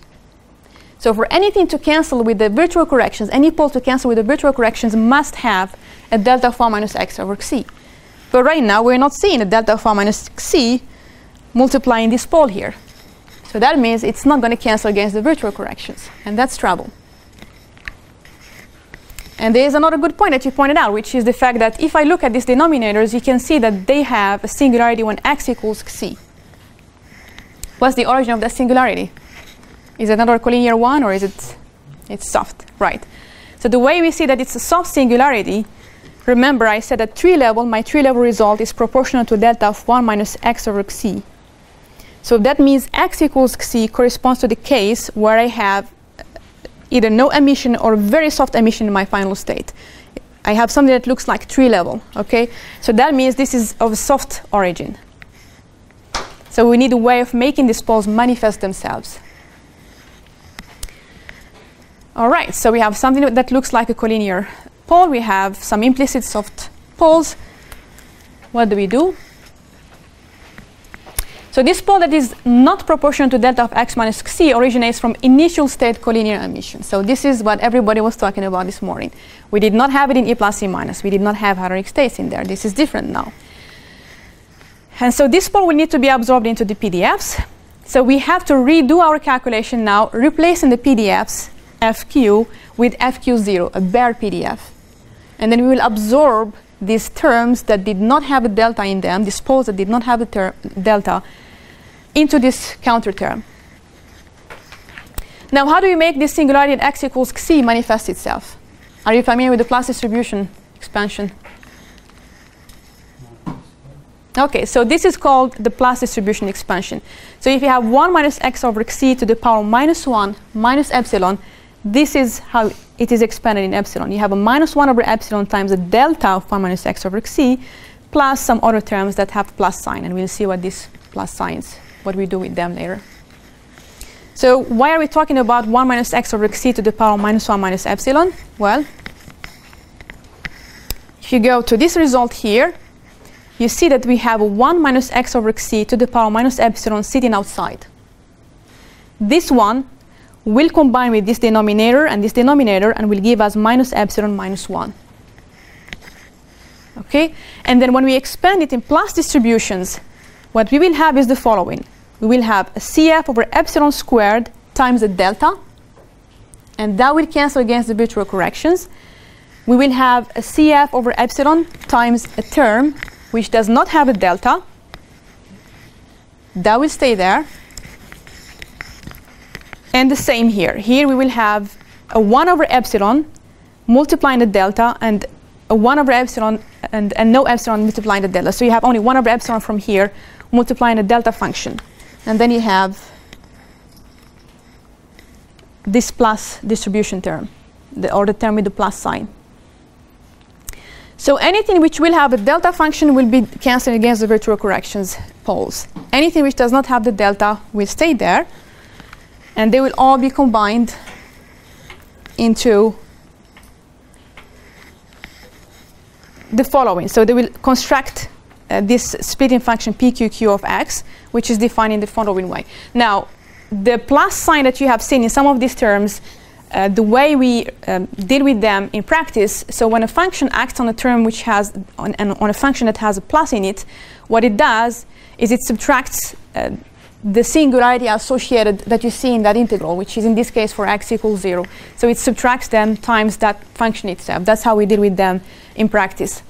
So for anything to cancel with the virtual corrections, any pole to cancel with the virtual corrections must have a delta of 1 minus x over xc. But right now, we're not seeing a delta of 1 minus xc multiplying this pole here. So that means it's not going to cancel against the virtual corrections, and that's trouble. And there is another good point that you pointed out, which is the fact that if I look at these denominators, you can see that they have a singularity when x equals c. What's the origin of that singularity? Is it another collinear one, or is it's soft? Right. So the way we see that it's a soft singularity, remember I said at tree level, my tree level result is proportional to delta of 1 minus x over xc. So that means x equals xc corresponds to the case where I have either no emission or very soft emission in my final state. I have something that looks like tree level, okay? So that means this is of a soft origin. So we need a way of making these poles manifest themselves. All right, so we have something that looks like a collinear pole. We have some implicit soft poles. What do? So this pole that is not proportional to delta of x minus c originates from initial state collinear emission. So this is what everybody was talking about this morning. We did not have it in E plus E minus. We did not have hadronic states in there. This is different now. And so this pole will need to be absorbed into the PDFs. So we have to redo our calculation now, replacing the PDFs FQ with FQ0, a bare PDF. And then we will absorb these terms that did not have a delta in them, these poles that did not have the delta, into this counter term. Now, how do we make this singularity at x equals c manifest itself? Are you familiar with the plus distribution expansion? Okay, so this is called the plus distribution expansion. So if you have 1 minus x over c to the power minus 1 minus epsilon, this is how it is expanded in epsilon. You have a minus 1 over epsilon times the delta of 1 minus x over c plus some other terms that have plus sign. And we'll see what these plus signs, what we do with them later. So why are we talking about 1 minus x over c to the power minus 1 minus epsilon? Well, if you go to this result here, you see that we have a 1 minus x over c to the power minus epsilon sitting outside. This one will combine with this denominator and will give us minus epsilon minus 1. Okay? And then when we expand it in plus distributions, what we will have is the following. We will have a CF over epsilon squared times the delta, and that will cancel against the virtual corrections. We will have a CF over epsilon times a term which does not have a delta. That will stay there. And the same here. Here we will have a 1 over epsilon multiplying the delta and a 1 over epsilon and no epsilon multiplying the delta. So you have only 1 over epsilon from here multiplying the delta function. And then you have this plus distribution term, or the term with the plus sign. So anything which will have a delta function will be cancelled against the virtual corrections poles. Anything which does not have the delta will stay there. And they will all be combined into the following. So they will construct this splitting function PQQ of x, which is defined in the following way. Now, the plus sign that you have seen in some of these terms, the way we deal with them in practice, so when a function acts on a term which has, on a function that has a plus in it, what it does is it subtracts the singularity associated that you see in that integral, which is in this case for x equals 0. So it subtracts them times that function itself. That's how we deal with them in practice.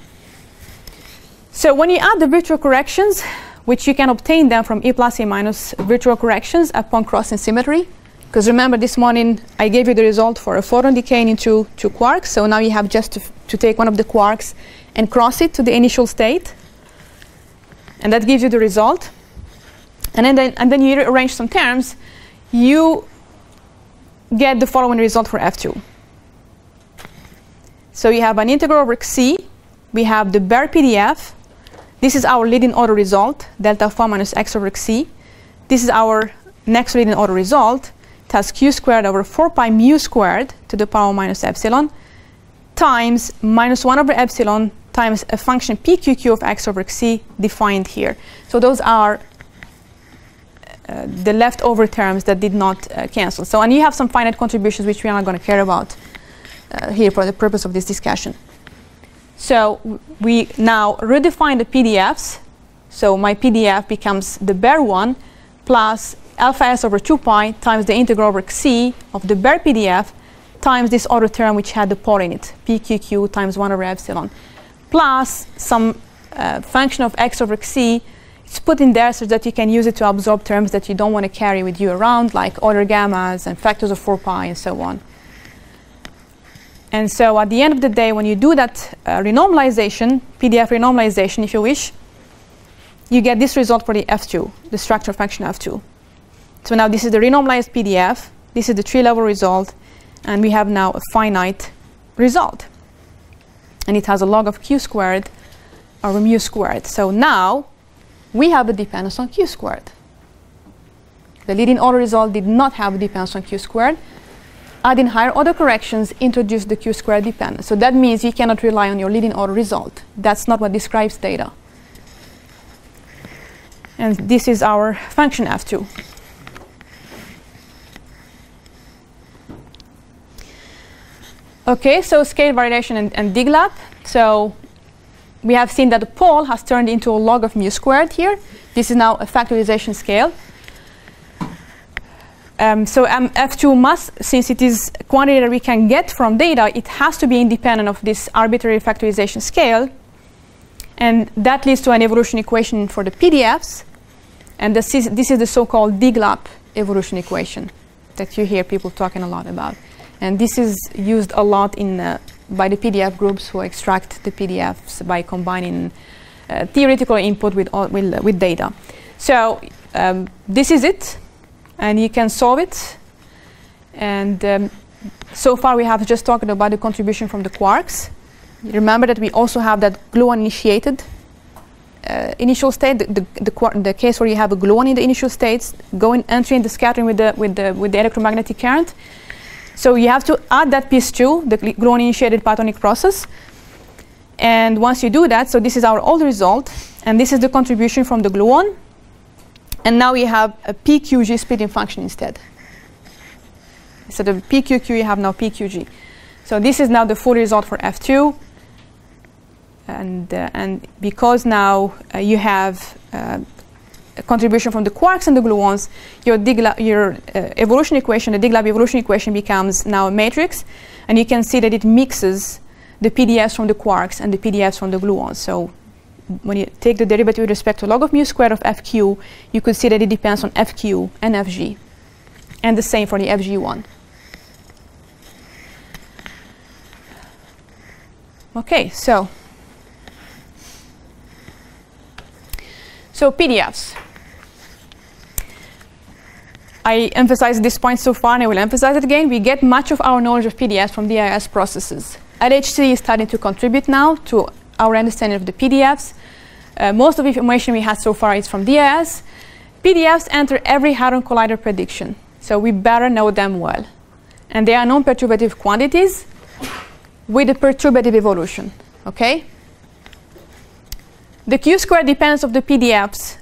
So when you add the virtual corrections, which you can obtain them from E plus E minus virtual corrections upon crossing symmetry, because remember this morning I gave you the result for a photon decaying into 2 quarks. So now you have just to take one of the quarks and cross it to the initial state. And that gives you the result. And then you arrange some terms, you get the following result for F2. So you have an integral over c, we have the bare PDF. This is our leading order result, delta of 1 minus x over c. This is our next leading order result. It has q squared over 4 pi mu squared to the power minus epsilon times minus 1 over epsilon times a function pqq of x over c defined here. So those are the leftover terms that did not cancel. So, and you have some finite contributions which we are not going to care about here for the purpose of this discussion. So we now redefine the PDFs. So my PDF becomes the bare one plus alpha s over 2 pi times the integral over c of the bare PDF times this other term which had the pole in it, pqq times 1 over epsilon, plus some function of x over c. It's put in there so that you can use it to absorb terms that you don't want to carry with you around, like other gammas and factors of 4 pi and so on. And so at the end of the day, when you do that renormalization, PDF renormalization if you wish, you get this result for the F2, the structure function F2. So now this is the renormalized PDF, this is the 3-level result, and we have now a finite result. And it has a log of q squared over mu squared. So now we have a dependence on q squared. The leading order result did not have a dependence on q squared. adding higher order corrections introduce the Q-squared dependence. So that means you cannot rely on your leading order result. That's not what describes data. And this is our function F2. Okay, so scale variation and DGLAP. So we have seen that the pole has turned into a log of mu squared here. This is now a factorization scale. So F2 must, since it is a quantity that we can get from data, it has to be independent of this arbitrary factorization scale. And that leads to an evolution equation for the PDFs. And this is the so-called DGLAP evolution equation that you hear people talking a lot about. And this is used a lot by the PDF groups who extract the PDFs by combining theoretical input with data. So this is it. And you can solve it. And so far we have just talked about the contribution from the quarks. Remember that we also have that gluon-initiated initial state, the case where you have a gluon in the initial states, entering the scattering with the electromagnetic current. So you have to add that piece too, the gluon-initiated Platonic process. And once you do that, so this is our old result, and this is the contribution from the gluon. And now we have a PQG splitting function instead. Instead of PQQ, you have now PQG. So this is now the full result for F2. And because now you have a contribution from the quarks and the gluons, your evolution equation, the DGLAP evolution equation, becomes now a matrix. And you can see that it mixes the PDFs from the quarks and the PDFs from the gluons. So when you take the derivative with respect to log of mu squared of FQ, you could see that it depends on FQ and FG. And the same for the FG1. Okay, so PDFs. I emphasized this point so far, and I will emphasize it again. We get much of our knowledge of PDFs from DIS processes. LHC is starting to contribute now to our understanding of the PDFs. Most of the information we had so far is from DIS. PDFs enter every Hadron Collider prediction, so we better know them well. And they are non-perturbative quantities with a perturbative evolution, okay? The Q-squared dependence of the PDFs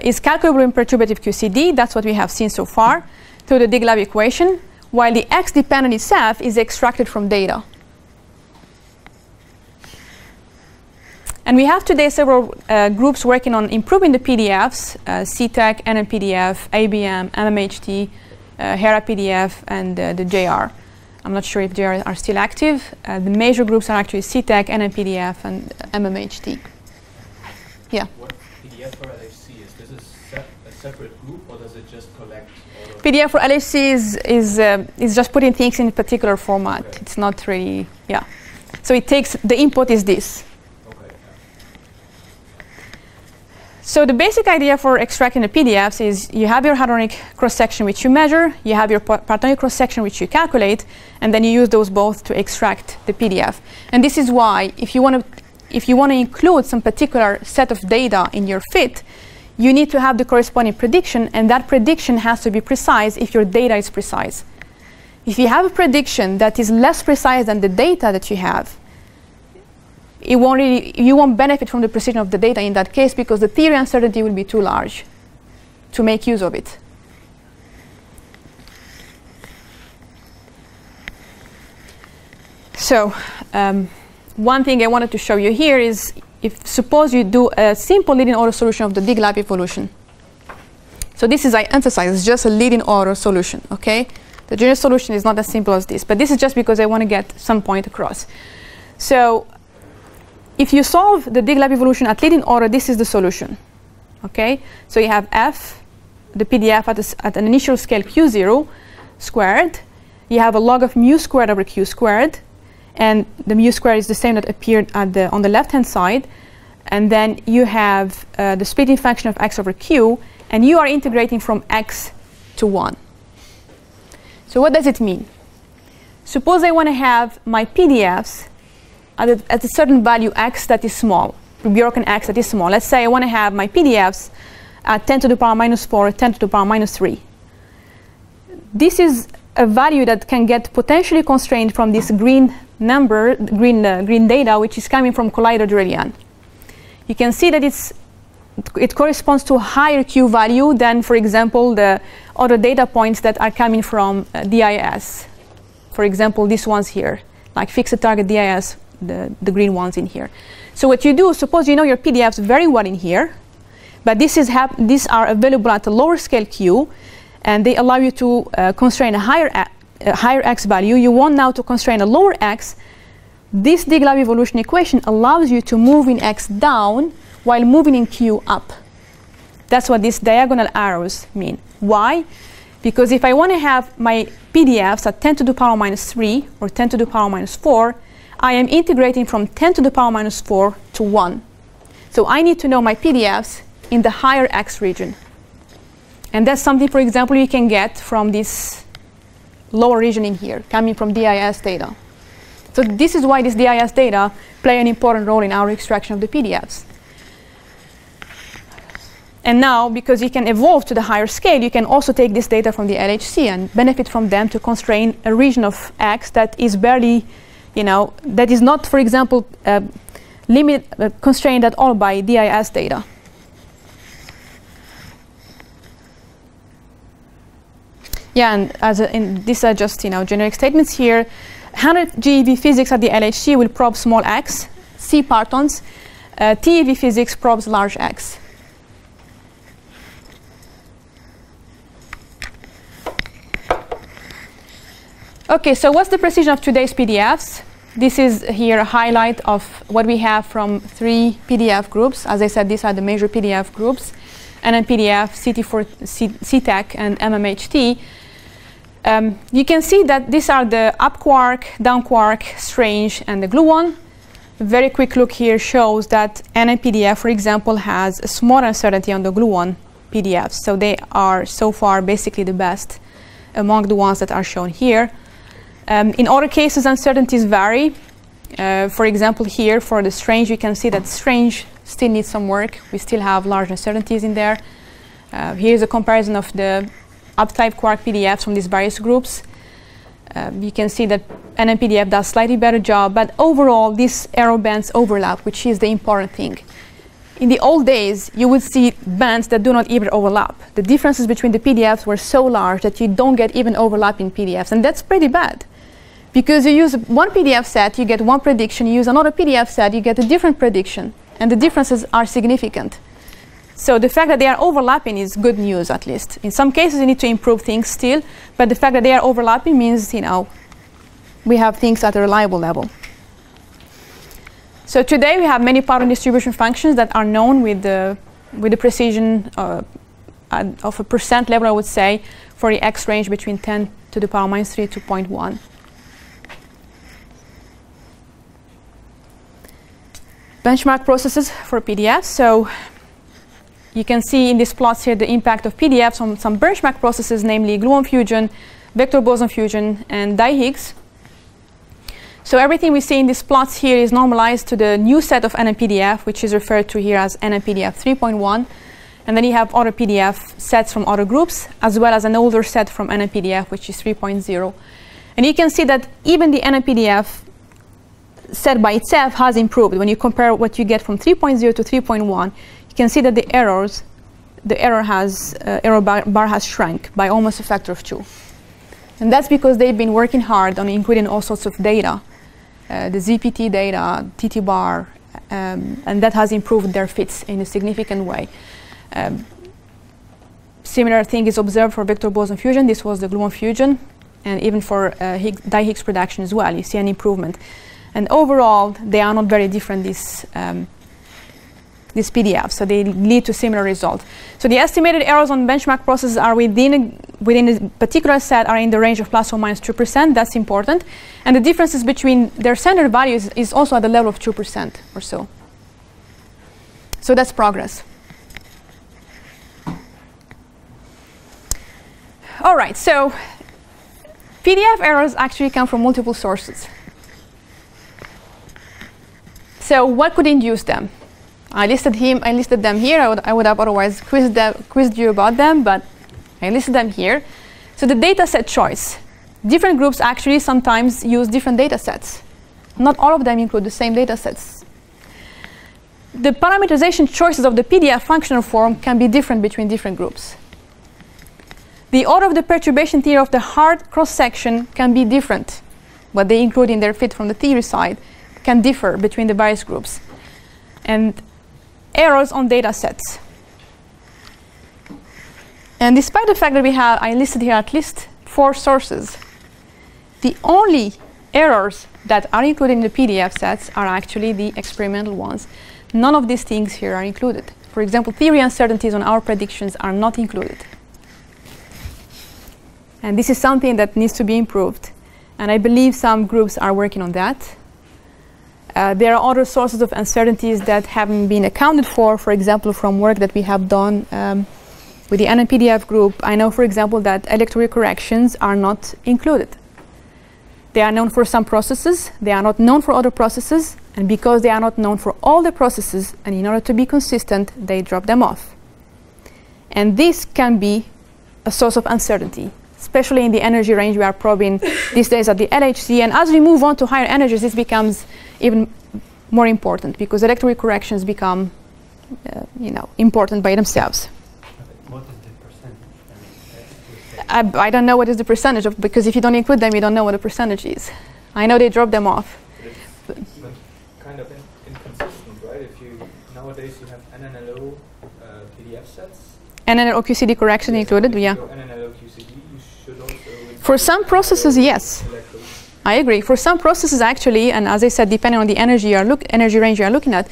is calculable in perturbative QCD. That's what we have seen so far through the DGLAP equation, while the X dependent itself is extracted from data. And we have today several groups working on improving the PDFs, CTEC, NMPDF, ABM, MMHT, HERA PDF, and the JR. I'm not sure if JR are still active. The major groups are actually CTEC, NMPDF, and MMHT. Yeah. What PDF for LHC is? This a separate group, or does it just collect all of PDF for LHC is just putting things in a particular format. Okay. It's not really, yeah. So it takes, the input is this. Okay. So the basic idea for extracting the PDFs is you have your hadronic cross-section which you measure, you have your Platonic cross-section which you calculate, and then you use those both to extract the PDF. And this is why if you want to include some particular set of data in your fit, you need to have the corresponding prediction, and that prediction has to be precise if your data is precise. If you have a prediction that is less precise than the data that you have, you won't benefit from the precision of the data in that case, because the theory uncertainty will be too large to make use of it. So one thing I wanted to show you here is, suppose you do a simple leading order solution of the DGLAP evolution. So this is, I emphasize, just a leading order solution, okay? The general solution is not as simple as this, but this is just because I want to get some point across. So if you solve the DGLAP evolution at leading order, this is the solution, okay? So you have F, the PDF at an initial scale Q0 squared. You have a log of mu squared over Q squared. And the mu squared is the same that appeared on the left-hand side. And then you have the splitting function of x over q, and you are integrating from x to 1. So what does it mean? Suppose I want to have my PDFs at a certain value x that is small, Bjorken x that is small. Let's say I want to have my PDFs at 10 to the power minus 4, 10 to the power minus 3. This is a value that can get potentially constrained from this green number, green data, which is coming from collider Drelian. You can see that it corresponds to a higher Q value than, for example, the other data points that are coming from DIS. For example, these ones here, like fixed target DIS, the green ones in here. So what you do, suppose you know your PDFs very well in here, but these are available at a lower scale Q, and they allow you to constrain a higher X value. You want now to constrain a lower X. This DGLAP evolution equation allows you to move in X down while moving in Q up. That's what these diagonal arrows mean. Why? Because if I want to have my PDFs at 10 to the power minus 3 or 10 to the power minus 4, I am integrating from 10 to the power minus 4 to 1. So I need to know my PDFs in the higher X region. And that's something, for example, you can get from this lower region in here, coming from DIS data. So this is why this DIS data play an important role in our extraction of the PDFs. And now, because you can evolve to the higher scale, you can also take this data from the LHC and benefit from them to constrain a region of X that is barely, that is not, for example, constrained at all by DIS data. Yeah, and these are just generic statements here. 100 GeV physics at the LHC will probe small x, C partons. TeV physics probes large x. Okay, so what's the precision of today's PDFs? This is here a highlight of what we have from 3 PDF groups. As I said, these are the major PDF groups: NNPDF, CTEC, and MMHT. You can see that these are the up quark, down quark, strange, and the gluon. A very quick look here shows that NNPDF, for example, has a small uncertainty on the gluon PDFs. So they are so far basically the best among the ones that are shown here. In other cases, uncertainties vary. For example, here for the strange, you can see that strange still needs some work. We still have large uncertainties in there. Here's a comparison of the up-type quark PDFs from these various groups. You can see that NNPDF does slightly better job, but overall, these error bands overlap, which is the important thing. In the old days, you would see bands that do not even overlap. The differences between the PDFs were so large that you don't get even overlap in PDFs, and that's pretty bad. Because you use one PDF set, you get one prediction. You use another PDF set, you get a different prediction. And the differences are significant. So the fact that they are overlapping is good news, at least. In some cases, you need to improve things still. But the fact that they are overlapping means, we have things at a reliable level. So today, we have many pattern distribution functions that are known with the precision of a percent level, I would say, for the X range between 10 to the power minus 3 to 0.1. Benchmark processes for PDFs. So you can see in these plots here the impact of PDFs on some benchmark processes, namely gluon fusion, vector boson fusion, and Higgs. So everything we see in these plots here is normalized to the new set of NNPDF, which is referred to here as NNPDF 3.1. And then you have other PDF sets from other groups, as well as an older set from NNPDF, which is 3.0. And you can see that even the NNPDF set by itself has improved. When you compare what you get from 3.0 to 3.1, you can see that the error bar has shrunk by almost a factor of 2. And that's because they've been working hard on including all sorts of data, the ZPT data, TT bar, and that has improved their fits in a significant way. Similar thing is observed for vector boson fusion. This was the gluon fusion, and even for Higgs production as well, you see an improvement. And overall, they are not very different, these PDFs, so they lead to similar results. So the estimated errors on benchmark processes are within a particular set are in the range of plus or minus 2%. That's important. And the differences between their standard values is also at the level of 2% or so. So that's progress. All right, so PDF errors actually come from multiple sources. So what could induce them? I listed them here. I would have otherwise quizzed you about them, but I listed them here. So the data set choice. different groups actually sometimes use different data sets. Not all of them include the same data sets. The parameterization choices of the PDF functional form can be different between different groups. The order of the perturbation theory of the hard cross-section can be different. What they include in their fit from the theory side can differ between the various groups. And errors on data sets. And despite the fact that I listed here at least 4 sources, the only errors that are included in the PDF sets are actually the experimental ones. None of these things here are included. For example, theory uncertainties on our predictions are not included. And this is something that needs to be improved. And I believe some groups are working on that. There are other sources of uncertainties that haven't been accounted for example, from work that we have done with the NNPDF group. I know, for example, that electroweak corrections are not included. They are known for some processes. They are not known for other processes. And because they are not known for all the processes, and in order to be consistent, they drop them off. And this can be a source of uncertainty, especially in the energy range we are probing these days at the LHC. And as we move on to higher energies, this becomes even more important because electroweak corrections become important by themselves. What is the percentage? I don't know what is the percentage of, because if you don't include them, you don't know what the percentage is. I know they drop them off. But kind of inconsistent, right? If you nowadays you have NNLO PDF sets. NNLO QCD correction included, yeah. NNLO QCD, you should also. For some processes, yes. I agree. For some processes, actually, and as I said, depending on the energy range you are looking at,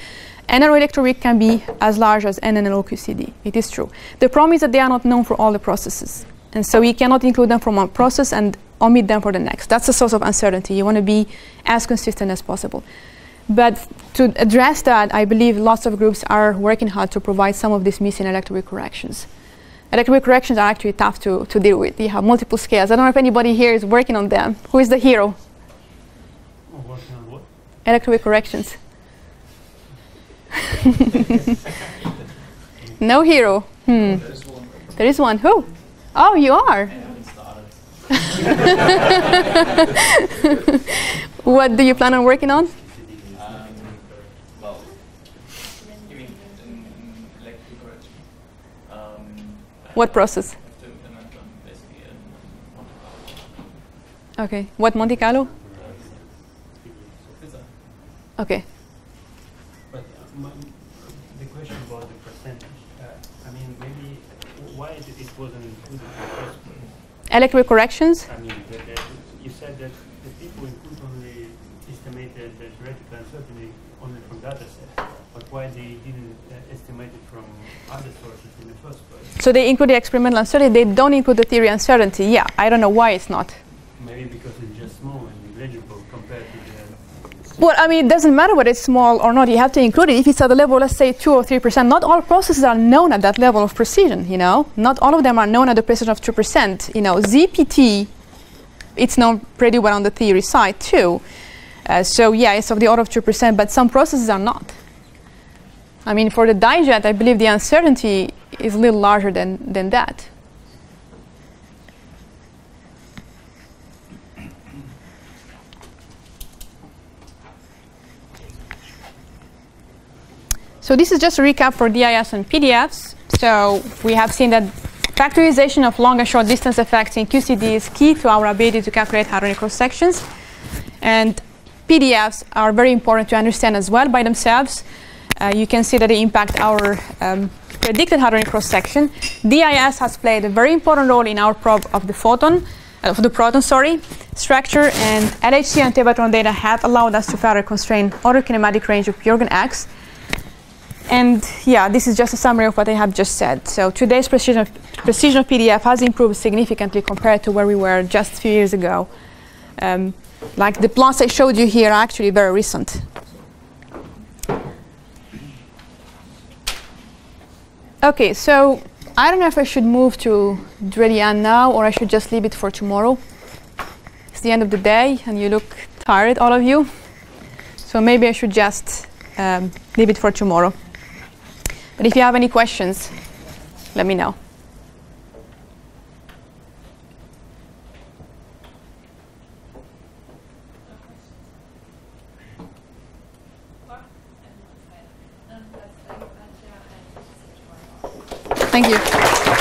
NNLO electroweak can be as large as NNLO QCD. It is true. The problem is that they are not known for all the processes. And so we cannot include them from one process and omit them for the next. That's a source of uncertainty. You want to be as consistent as possible. But to address that, I believe lots of groups are working hard to provide some of these missing electroweak corrections. Electroweak corrections are actually tough to deal with. You have multiple scales. I don't know if anybody here is working on them. Who is the hero? Oh, working on what? Electroweak corrections. No hero. There is one. There is one. Who? Oh, you are. What do you plan on working on? Well, you mean in electric correction? What process? To implement them basically in Monte Carlo. Okay. What Monte Carlo? Boughezal. Okay. But the question about the percentage, I mean, maybe why it wasn't included in the first place? Electroweak corrections? I mean, you said that the people include only estimated the theoretical uncertainty only from data sets, but why they didn't estimate it from other sources in the first place? So they include the experimental uncertainty. They don't include the theory uncertainty. Yeah, I don't know why it's not. Maybe because it's just small and negligible compared to the... Well, I mean, it doesn't matter whether it's small or not. You have to include it. If it's at the level, let's say 2 or 3%, not all processes are known at that level of precision, you know. Not all of them are known at the precision of 2%. You know, ZPT, it's known pretty well on the theory side too. So yeah, it's of the order of 2%, but some processes are not. I mean, for the DGLAP, I believe the uncertainty is a little larger than that. So this is just a recap for DIS and PDFs. So we have seen that factorization of long and short distance effects in QCD is key to our ability to calculate hadronic cross sections. And PDFs are very important to understand as well by themselves. You can see that they impact our predicted hadronic cross section. DIS has played a very important role in our probe of the proton structure, and LHC and Tevatron data have allowed us to further constrain other kinematic range of Jorgen X. And yeah, this is just a summary of what I have just said. So today's precision of PDF has improved significantly compared to where we were just a few years ago. Like the plots I showed you here are actually very recent. Okay, so I don't know if I should move to Radja now or I should just leave it for tomorrow. It's the end of the day and you look tired, all of you. So maybe I should just leave it for tomorrow. But if you have any questions, let me know. Thank you.